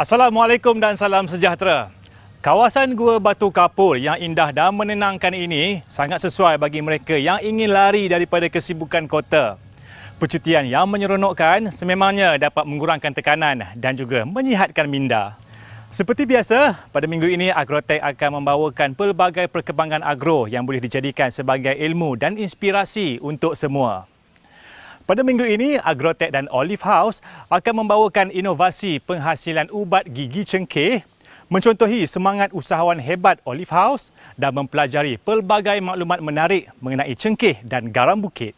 Assalamualaikum dan salam sejahtera. Kawasan Gua Batu Kapur yang indah dan menenangkan ini sangat sesuai bagi mereka yang ingin lari daripada kesibukan kota. Percutian yang menyeronokkan sememangnya dapat mengurangkan tekanan dan juga menyihatkan minda. Seperti biasa, pada minggu ini Agrotech akan membawakan pelbagai perkembangan agro yang boleh dijadikan sebagai ilmu dan inspirasi untuk semua. Pada minggu ini, Agrotech dan Olive House akan membawakan inovasi penghasilan ubat gigi cengkeh, mencontohi semangat usahawan hebat Olive House dan mempelajari pelbagai maklumat menarik mengenai cengkeh dan garam bukit.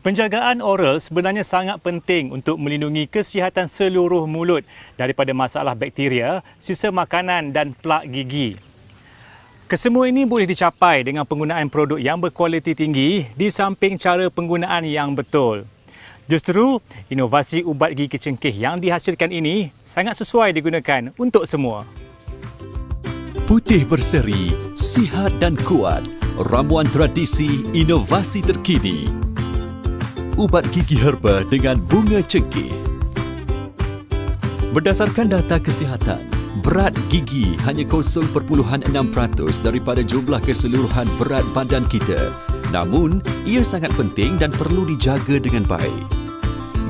Penjagaan oral sebenarnya sangat penting untuk melindungi kesihatan seluruh mulut daripada masalah bakteria, sisa makanan dan plak gigi. Kesemua ini boleh dicapai dengan penggunaan produk yang berkualiti tinggi di samping cara penggunaan yang betul. Justru, inovasi ubat gigi cengkeh yang dihasilkan ini sangat sesuai digunakan untuk semua. Putih berseri, sihat dan kuat. Ramuan tradisi, inovasi terkini. Ubat gigi herba dengan bunga cengkeh. Berdasarkan data kesihatan, berat gigi hanya 0.6% daripada jumlah keseluruhan berat badan kita. Namun, ia sangat penting dan perlu dijaga dengan baik.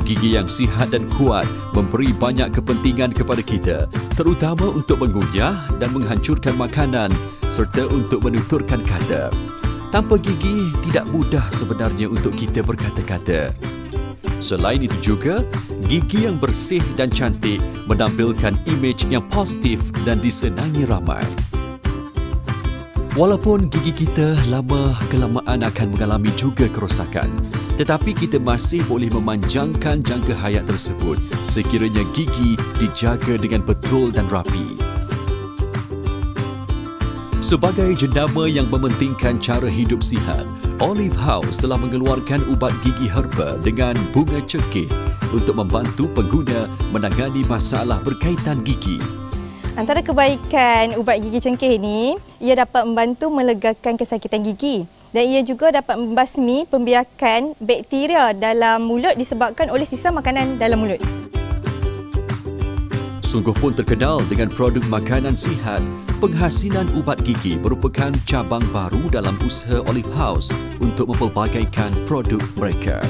Gigi yang sihat dan kuat memberi banyak kepentingan kepada kita, terutama untuk mengunyah dan menghancurkan makanan serta untuk menuturkan kata. Tanpa gigi, tidak mudah sebenarnya untuk kita berkata-kata. Selain itu juga, gigi yang bersih dan cantik menampilkan imej yang positif dan disenangi ramai. Walaupun gigi kita lama-kelamaan akan mengalami juga kerosakan, tetapi kita masih boleh memanjangkan jangka hayat tersebut sekiranya gigi dijaga dengan betul dan rapi. Sebagai jenama yang mementingkan cara hidup sihat, Olive House telah mengeluarkan ubat gigi herba dengan bunga cengkeh untuk membantu pengguna menangani masalah berkaitan gigi. Antara kebaikan ubat gigi cengkeh ini, ia dapat membantu melegakan kesakitan gigi dan ia juga dapat membasmi pembiakan bakteria dalam mulut disebabkan oleh sisa makanan dalam mulut. Sungguh pun terkenal dengan produk makanan sihat, penghasilan ubat gigi merupakan cabang baru dalam usaha Olive House untuk mempelbagaikan produk mereka.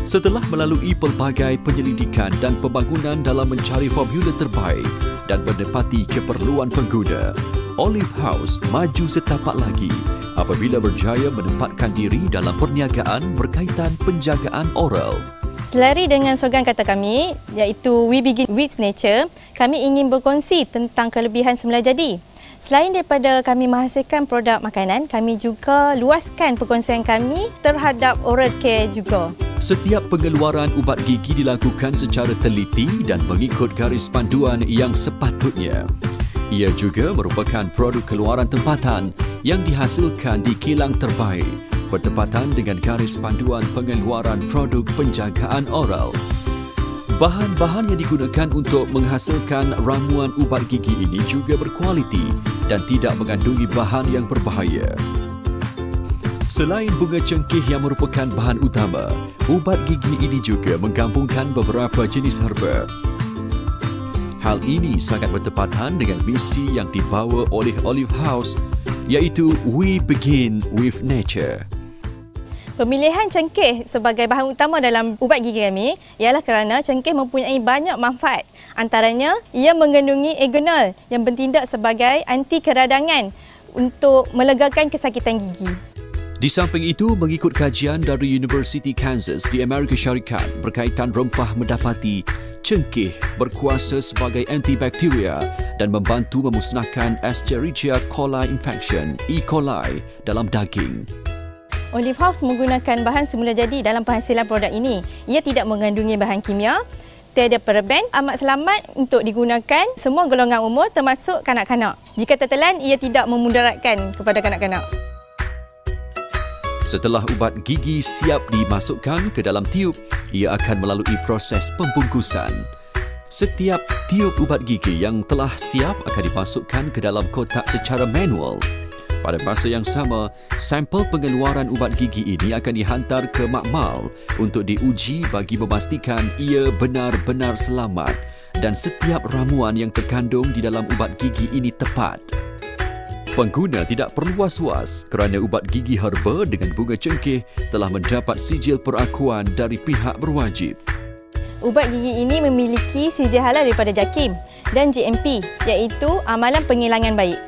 Setelah melalui pelbagai penyelidikan dan pembangunan dalam mencari formula terbaik dan menepati keperluan pengguna, Olive House maju setapak lagi apabila berjaya menempatkan diri dalam perniagaan berkaitan penjagaan oral. Selari dengan slogan kata kami, iaitu We Begin with Nature, kami ingin berkongsi tentang kelebihan semula jadi. Selain daripada kami menghasilkan produk makanan, kami juga luaskan perkongsian kami terhadap oral care juga. Setiap pengeluaran ubat gigi dilakukan secara teliti dan mengikut garis panduan yang sepatutnya. Ia juga merupakan produk keluaran tempatan yang dihasilkan di kilang terbaik, bertepatan dengan garis panduan pengeluaran produk penjagaan oral. Bahan-bahan yang digunakan untuk menghasilkan ramuan ubat gigi ini juga berkualiti dan tidak mengandungi bahan yang berbahaya. Selain bunga cengkeh yang merupakan bahan utama, ubat gigi ini juga menggabungkan beberapa jenis herba. Hal ini sangat bertepatan dengan misi yang dibawa oleh Olive House, iaitu We Begin with Nature. Pemilihan cengkeh sebagai bahan utama dalam ubat gigi kami ialah kerana cengkeh mempunyai banyak manfaat. Antaranya, ia mengandungi eugenol yang bertindak sebagai anti keradangan untuk melegakan kesakitan gigi. Di samping itu, mengikut kajian dari University Kansas di Amerika Syarikat berkaitan rempah mendapati cengkeh berkuasa sebagai antibakteria dan membantu memusnahkan Escherichia coli infection (E. coli) dalam daging. Olive House menggunakan bahan semula jadi dalam penghasilan produk ini. Ia tidak mengandungi bahan kimia, tiada paraben, amat selamat untuk digunakan semua golongan umur termasuk kanak-kanak. Jika tertelan, ia tidak memudaratkan kepada kanak-kanak. Setelah ubat gigi siap dimasukkan ke dalam tiub, ia akan melalui proses pembungkusan. Setiap tiub ubat gigi yang telah siap akan dimasukkan ke dalam kotak secara manual. Pada masa yang sama, sampel pengeluaran ubat gigi ini akan dihantar ke makmal untuk diuji bagi memastikan ia benar-benar selamat dan setiap ramuan yang terkandung di dalam ubat gigi ini tepat. Pengguna tidak perlu was-was kerana ubat gigi herba dengan bunga cengkeh telah mendapat sijil perakuan dari pihak berwajib. Ubat gigi ini memiliki sijil halal daripada JAKIM dan GMP, iaitu Amalan Penghilangan Baik.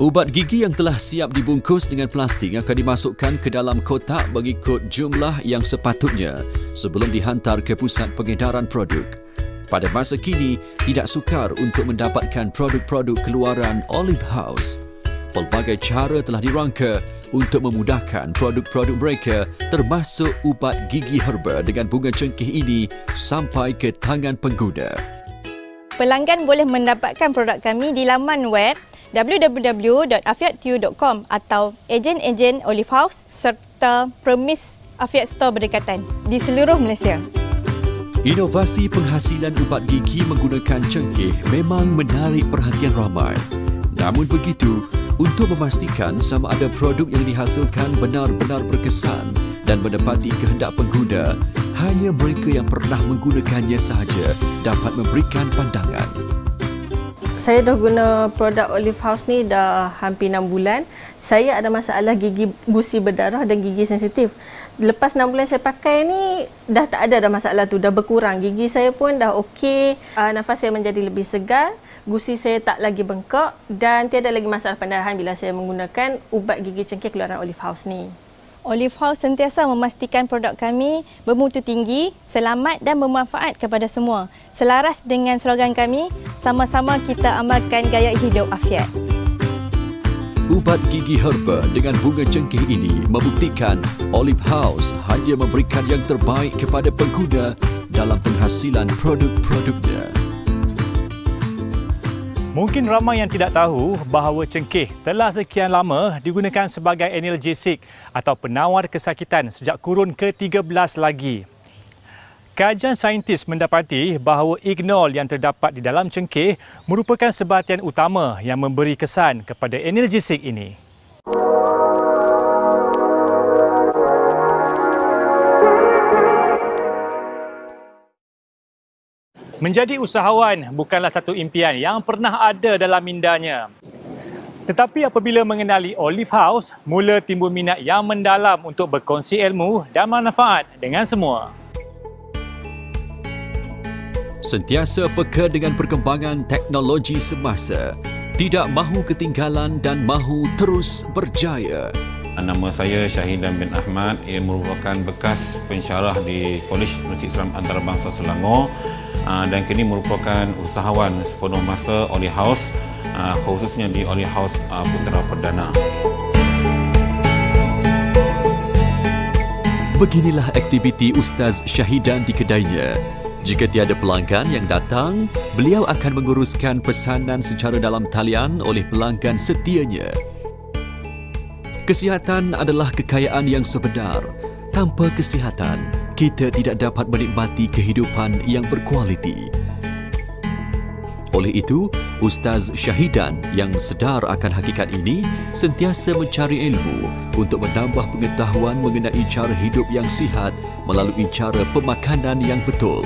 Ubat gigi yang telah siap dibungkus dengan plastik akan dimasukkan ke dalam kotak mengikut jumlah yang sepatutnya sebelum dihantar ke pusat pengedaran produk. Pada masa kini, tidak sukar untuk mendapatkan produk-produk keluaran Olive House. Pelbagai cara telah dirangka untuk memudahkan produk-produk mereka termasuk ubat gigi herba dengan bunga cengkeh ini sampai ke tangan pengguna. Pelanggan boleh mendapatkan produk kami di laman web www.afiattu.com atau ejen-ejen Olive House serta premis Afiat Store berdekatan di seluruh Malaysia. Inovasi penghasilan ubat gigi menggunakan cengkeh memang menarik perhatian ramai. Namun begitu, untuk memastikan sama ada produk yang dihasilkan benar-benar berkesan dan menepati kehendak pengguna, hanya mereka yang pernah menggunakannya sahaja dapat memberikan pandangan. Saya dah guna produk Olive House ni dah hampir 6 bulan. Saya ada masalah gigi gusi berdarah dan gigi sensitif. Lepas 6 bulan saya pakai ni dah tak ada dah masalah tu, dah berkurang. Gigi saya pun dah okey, nafas saya menjadi lebih segar, gusi saya tak lagi bengkak dan tiada lagi masalah pendarahan bila saya menggunakan ubat gigi cengkeh keluaran Olive House ni. Olive House sentiasa memastikan produk kami bermutu tinggi, selamat dan bermanfaat kepada semua. Selaras dengan slogan kami, sama-sama kita amalkan gaya hidup afiat. Ubat gigi herba dengan bunga cengkeh ini membuktikan Olive House hanya memberikan yang terbaik kepada pengguna dalam penghasilan produk-produknya. Mungkin ramai yang tidak tahu bahawa cengkeh telah sekian lama digunakan sebagai analgesik atau penawar kesakitan sejak kurun ke-13 lagi. Kajian saintis mendapati bahawa ignol yang terdapat di dalam cengkeh merupakan sebatian utama yang memberi kesan kepada analgesik ini. Menjadi usahawan bukanlah satu impian yang pernah ada dalam mindanya. Tetapi apabila mengenali Olive House, mula timbul minat yang mendalam untuk berkongsi ilmu dan manfaat dengan semua. Sentiasa peka dengan perkembangan teknologi semasa, tidak mahu ketinggalan dan mahu terus berjaya. Nama saya Syahidan bin Ahmad, ia merupakan bekas pensyarah di Kolej Universiti Islam Antarabangsa Selangor dan kini merupakan usahawan sepenuh masa Olive House, khususnya di Olive House Putra Perdana. Beginilah aktiviti Ustaz Syahidan di kedainya. Jika tiada pelanggan yang datang, beliau akan menguruskan pesanan secara dalam talian oleh pelanggan setianya. Kesihatan adalah kekayaan yang sebenar. Tanpa kesihatan, kita tidak dapat menikmati kehidupan yang berkualiti. Oleh itu, Ustaz Syahidan yang sedar akan hakikat ini sentiasa mencari ilmu untuk menambah pengetahuan mengenai cara hidup yang sihat melalui cara pemakanan yang betul.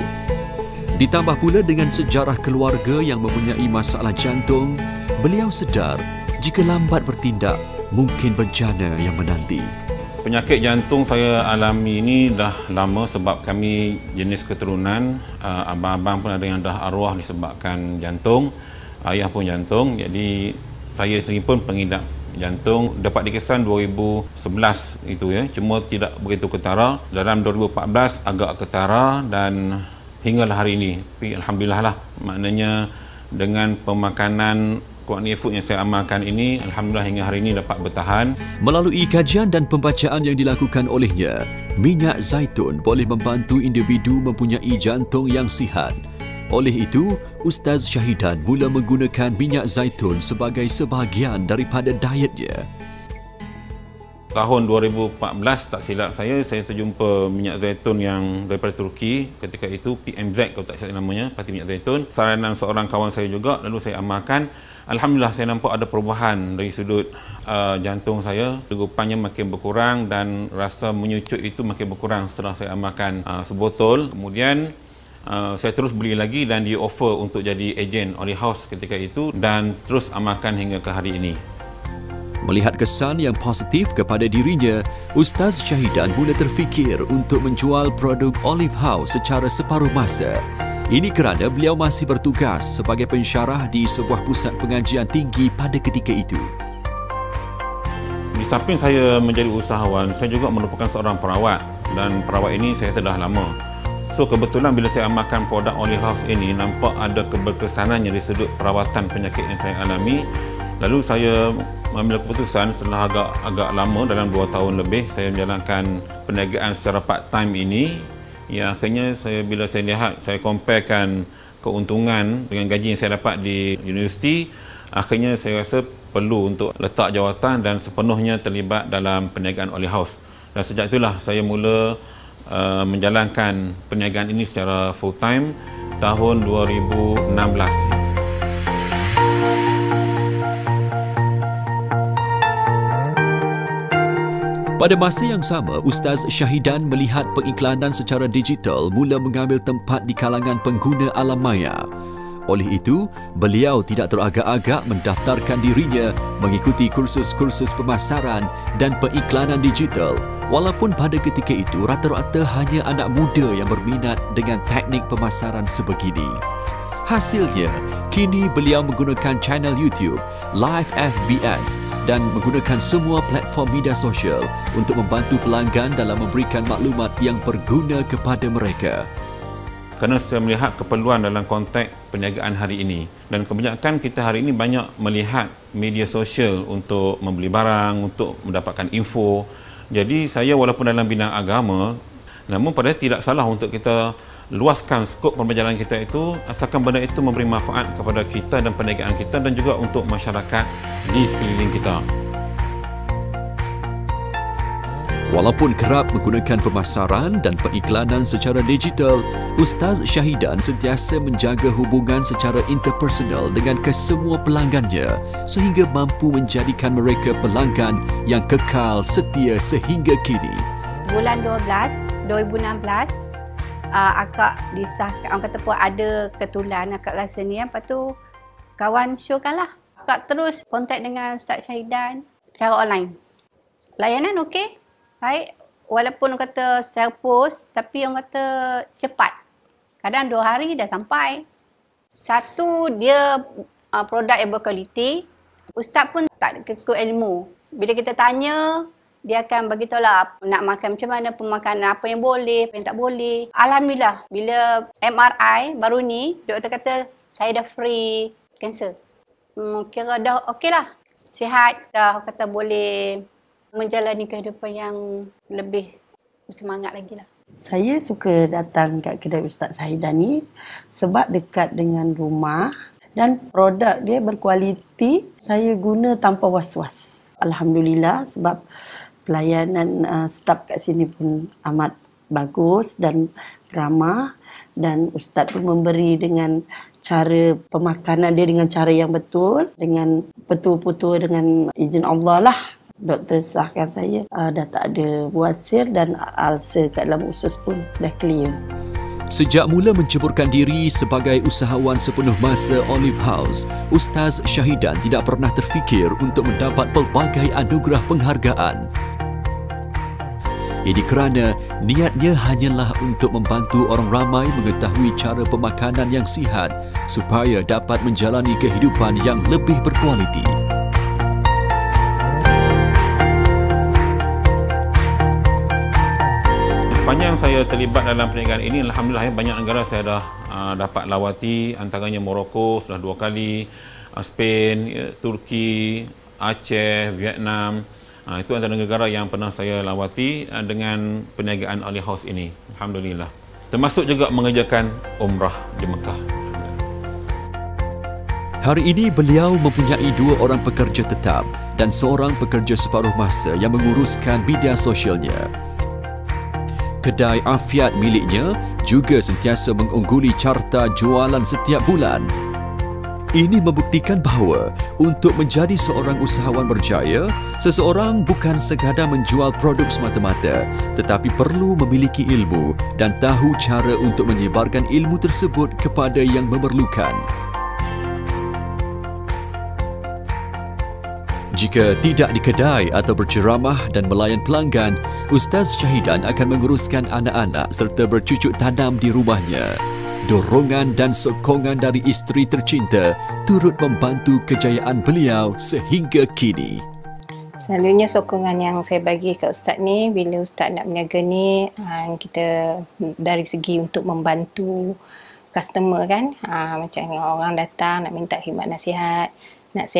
Ditambah pula dengan sejarah keluarga yang mempunyai masalah jantung, beliau sedar jika lambat bertindak, mungkin bencana yang menanti. Penyakit jantung saya alami ini dah lama sebab kami jenis keturunan. Abang-abang pun ada yang dah arwah disebabkan jantung, ayah pun jantung. Jadi saya sendiri pun pengidap jantung. Dapat dikesan 2011 itu ya, cuma tidak begitu ketara. Dalam 2014 agak ketara dan hinggalah hari ini. Tapi alhamdulillah lah, maknanya dengan pemakanan Quality Food yang saya amalkan ini, alhamdulillah hingga hari ini dapat bertahan. Melalui kajian dan pembacaan yang dilakukan olehnya, minyak zaitun boleh membantu individu mempunyai jantung yang sihat. Oleh itu, Ustaz Syahidan mula menggunakan minyak zaitun sebagai sebahagian daripada dietnya. tahun 2014 tak silap saya terjumpa minyak zaitun yang daripada Turki ketika itu, PMZ kalau tak silap namanya, parti minyak zaitun. Saranan seorang kawan saya juga, lalu saya amalkan. Alhamdulillah saya nampak ada perubahan dari sudut jantung saya, degupannya makin berkurang dan rasa menyucut itu makin berkurang setelah saya amalkan sebotol. Kemudian saya terus beli lagi dan di offer untuk jadi ejen Olive House ketika itu dan terus amalkan hingga ke hari ini. Melihat kesan yang positif kepada dirinya, Ustaz Syahidan mula terfikir untuk menjual produk Olive House secara separuh masa. Ini kerana beliau masih bertugas sebagai pensyarah di sebuah pusat pengajian tinggi pada ketika itu. Di samping saya menjadi usahawan, saya juga merupakan seorang perawat dan perawat ini saya sudah lama. So kebetulan bila saya amalkan produk Olive House ini, nampak ada keberkesanannya di sudut perawatan penyakit yang saya alami. Lalu saya mengambil keputusan setelah agak lama, dalam 2 tahun lebih saya menjalankan perniagaan secara part time ini. Ya, akhirnya bila saya lihat, saya comparekan keuntungan dengan gaji yang saya dapat di universiti, akhirnya saya rasa perlu untuk letak jawatan dan sepenuhnya terlibat dalam perniagaan Olive House. Dan sejak itulah saya mula menjalankan perniagaan ini secara full time tahun 2016. Pada masa yang sama, Ustaz Syahidan melihat pengiklanan secara digital mula mengambil tempat di kalangan pengguna alam maya. Oleh itu, beliau tidak teragak-agak mendaftarkan dirinya mengikuti kursus-kursus pemasaran dan pengiklanan digital, walaupun pada ketika itu rata-rata hanya anak muda yang berminat dengan teknik pemasaran sebegini. Hasilnya, kini beliau menggunakan channel YouTube, live FB Ads dan menggunakan semua platform media sosial untuk membantu pelanggan dalam memberikan maklumat yang berguna kepada mereka. Kerana saya melihat keperluan dalam konteks perniagaan hari ini dan kebanyakan kita hari ini banyak melihat media sosial untuk membeli barang, untuk mendapatkan info. Jadi saya walaupun dalam bidang agama, namun padahal tidak salah untuk kita luaskan skop pembelajaran kita itu asalkan benda itu memberi manfaat kepada kita dan perniagaan kita dan juga untuk masyarakat di sekeliling kita. Walaupun kerap menggunakan pemasaran dan pengiklanan secara digital, Ustaz Syahidan sentiasa menjaga hubungan secara interpersonal dengan kesemua pelanggannya sehingga mampu menjadikan mereka pelanggan yang kekal setia sehingga kini. Bulan 12, 2016, akak disahkan, orang kata pun ada ketulan akak rasa ni, lepas tu kawan showkan lah. Akak terus kontak dengan Ustaz Syahidan secara online. Layanan okey, baik. Walaupun orang kata secara post, tapi orang kata cepat. Kadang 2 hari dah sampai. Satu, dia produk yang berkualiti. Ustaz pun tak kekut ilmu. Bila kita tanya, dia akan beritahu lah nak makan macam mana, pemakanan apa yang boleh, apa yang tak boleh. Alhamdulillah, bila MRI baru ni, doktor kata saya dah free kanser. Kira dah okey lah. Sihat, dah kata boleh menjalani kehidupan yang lebih bersemangat lagi lah. Saya suka datang kat kedai Ustaz Syahidan ni sebab dekat dengan rumah dan produk dia berkualiti. Saya guna tanpa was-was. Alhamdulillah, sebab pelayanan staf kat sini pun amat bagus dan ramah, dan Ustaz pun memberi dengan cara pemakanan dia dengan cara yang betul, dengan betul-betul dengan izin Allah lah. Doktor sahkan saya dah tak ada buasir dan ulcer kat dalam usus pun dah clear. Sejak mula menceburkan diri sebagai usahawan sepenuh masa Olive House, Ustaz Syahidan tidak pernah terfikir untuk mendapat pelbagai anugerah penghargaan. Ini kerana niatnya hanyalah untuk membantu orang ramai mengetahui cara pemakanan yang sihat supaya dapat menjalani kehidupan yang lebih berkualiti. Sepanjang saya terlibat dalam perniagaan ini, alhamdulillah banyak negara saya dah dapat lawati, antaranya Morocco sudah 2 kali, Spain, Turki, Aceh, Vietnam. Itu antara negara yang pernah saya lawati dengan perniagaan Olive House ini. Alhamdulillah. Termasuk juga mengerjakan umrah di Mekah. Hari ini beliau mempunyai 2 orang pekerja tetap dan seorang pekerja separuh masa yang menguruskan media sosialnya. Kedai Afiat miliknya juga sentiasa mengungguli carta jualan setiap bulan. Ini membuktikan bahawa untuk menjadi seorang usahawan berjaya, seseorang bukan sekadar menjual produk semata-mata, tetapi perlu memiliki ilmu dan tahu cara untuk menyebarkan ilmu tersebut kepada yang memerlukan. Jika tidak di kedai atau berceramah dan melayan pelanggan, Ustaz Syahidan akan menguruskan anak-anak serta bercucuk tanam di rumahnya. Dorongan dan sokongan dari isteri tercinta turut membantu kejayaan beliau sehingga kini. Selalunya sokongan yang saya bagi ke Ustaz ni, bila Ustaz nak berniaga ni, kita dari segi untuk membantu customer kan, macam orang datang nak minta khidmat nasihat, nak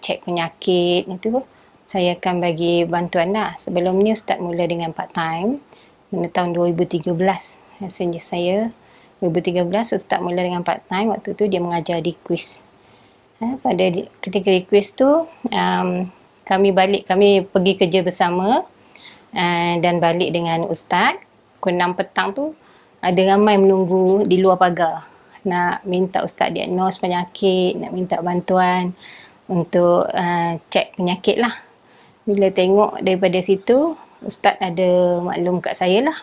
cek penyakit itu, saya akan bagi bantuan lah. Sebelumnya Ustaz mula dengan part time pada tahun 2013. Rasanya saya 2013 Ustaz mula dengan part time. Waktu tu dia mengajar di quiz. Pada ketika di quiz tu kami pergi kerja bersama dan balik dengan Ustaz. Pukul 6 petang tu ada ramai menunggu di luar pagar nak minta Ustaz diagnos penyakit, nak minta bantuan untuk cek penyakit lah. Bila tengok daripada situ, Ustaz ada maklum kat saya lah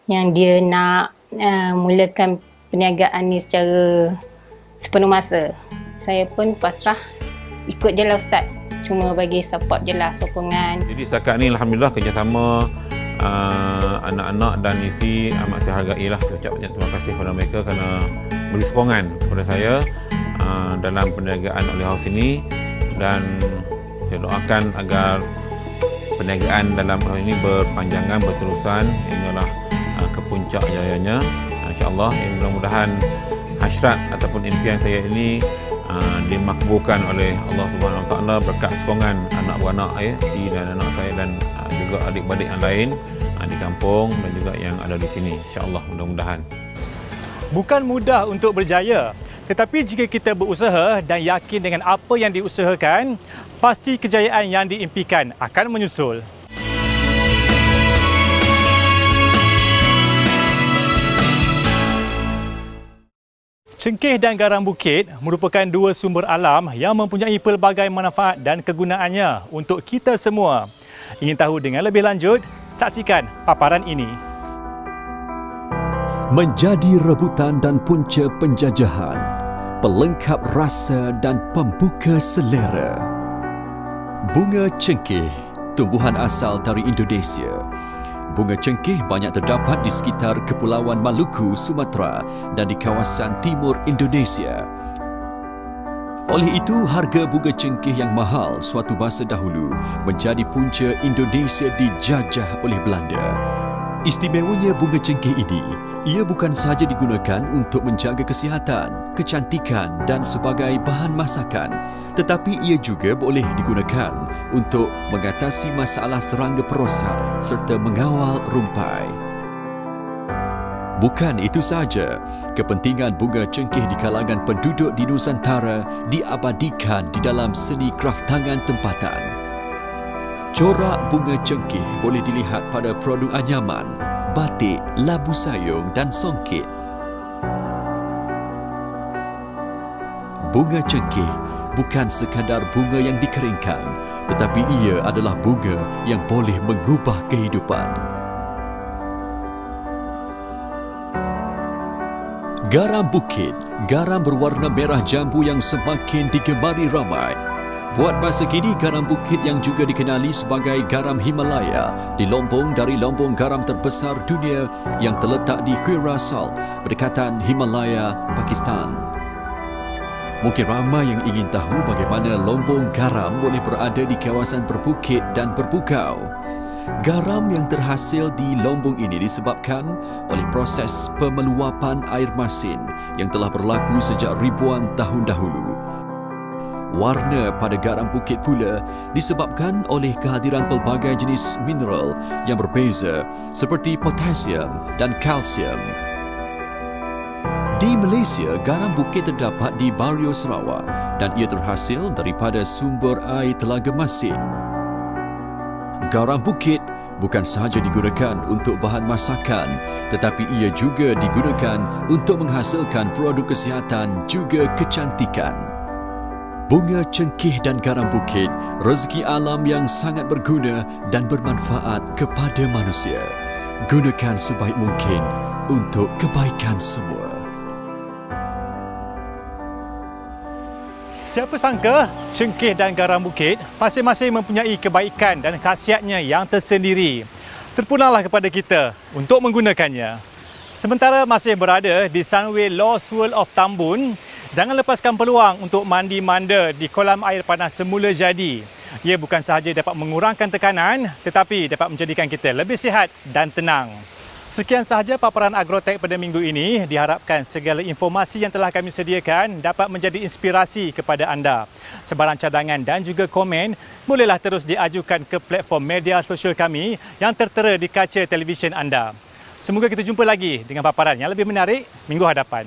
yang dia nak mulakan perniagaan ni secara sepenuh masa. Saya pun pasrah ikut je lah Ustaz. Cuma bagi support je lah, sokongan. Jadi setakat ni Alhamdulillah kerjasama anak-anak dan isi amat saya hargai lah. Saya ucap banyak terima kasih kepada mereka kerana beri sokongan kepada saya dalam perniagaan Olive House ini, dan saya doakan agar perniagaan dalam hal ini berpanjangan, berterusan hinggalah ke puncak jayanya, insya-Allah. Mudah-mudahan hasrat ataupun impian saya ini dimakbulkan oleh Allah Subhanahu Wa Taala berkat sokongan anak beranak isi dan anak saya dan juga adik-adik yang lain di kampung dan juga yang ada di sini, insya-Allah. Mudah-mudahan. Bukan mudah untuk berjaya, tetapi jika kita berusaha dan yakin dengan apa yang diusahakan, pasti kejayaan yang diimpikan akan menyusul. Cengkeh dan garam bukit merupakan dua sumber alam yang mempunyai pelbagai manfaat dan kegunaannya untuk kita semua. Ingin tahu dengan lebih lanjut? Saksikan paparan ini. Menjadi rebutan dan punca penjajahan, pelengkap rasa dan pembuka selera. Bunga cengkeh, tumbuhan asal dari Indonesia. Bunga cengkeh banyak terdapat di sekitar Kepulauan Maluku, Sumatera dan di kawasan timur Indonesia. Oleh itu, harga bunga cengkeh yang mahal suatu masa dahulu menjadi punca Indonesia dijajah oleh Belanda. Istimewanya bunga cengkeh ini, ia bukan sahaja digunakan untuk menjaga kesihatan, kecantikan dan sebagai bahan masakan, tetapi ia juga boleh digunakan untuk mengatasi masalah serangga perosak serta mengawal rumpai. Bukan itu sahaja, kepentingan bunga cengkeh di kalangan penduduk di Nusantara diabadikan di dalam seni kraftangan tempatan. Corak bunga cengkeh boleh dilihat pada produk anyaman, batik, labu sayung dan songket. Bunga cengkeh bukan sekadar bunga yang dikeringkan, tetapi ia adalah bunga yang boleh mengubah kehidupan. Garam bukit, garam berwarna merah jambu yang semakin digemari ramai. Buat masa kini, garam bukit yang juga dikenali sebagai garam Himalaya dilombong dari lombong garam terbesar dunia yang terletak di Khera Salt, berdekatan Himalaya, Pakistan. Mungkin ramai yang ingin tahu bagaimana lombong garam boleh berada di kawasan berbukit dan berbukau. Garam yang terhasil di lombong ini disebabkan oleh proses pemeluapan air masin yang telah berlaku sejak ribuan tahun dahulu. Warna pada garam bukit pula disebabkan oleh kehadiran pelbagai jenis mineral yang berbeza seperti potasium dan kalsium. Di Malaysia, garam bukit terdapat di Bario, Sarawak dan ia terhasil daripada sumber air Telaga Masin. Garam bukit bukan sahaja digunakan untuk bahan masakan, tetapi ia juga digunakan untuk menghasilkan produk kesihatan juga kecantikan. Bunga cengkih dan garam bukit, rezeki alam yang sangat berguna dan bermanfaat kepada manusia. Gunakan sebaik mungkin untuk kebaikan semua. Siapa sangka cengkeh dan garam bukit masing-masing mempunyai kebaikan dan khasiatnya yang tersendiri. Terpunanglah kepada kita untuk menggunakannya. Sementara masih berada di Sunway Lost World of Tambun, jangan lepaskan peluang untuk mandi manda di kolam air panas semula jadi. Ia bukan sahaja dapat mengurangkan tekanan, tetapi dapat menjadikan kita lebih sihat dan tenang. Sekian sahaja paparan Agrotech pada minggu ini. Diharapkan segala informasi yang telah kami sediakan dapat menjadi inspirasi kepada anda. Sebarang cadangan dan juga komen bolehlah terus diajukan ke platform media sosial kami yang tertera di kaca televisyen anda. Semoga kita jumpa lagi dengan paparan yang lebih menarik minggu hadapan.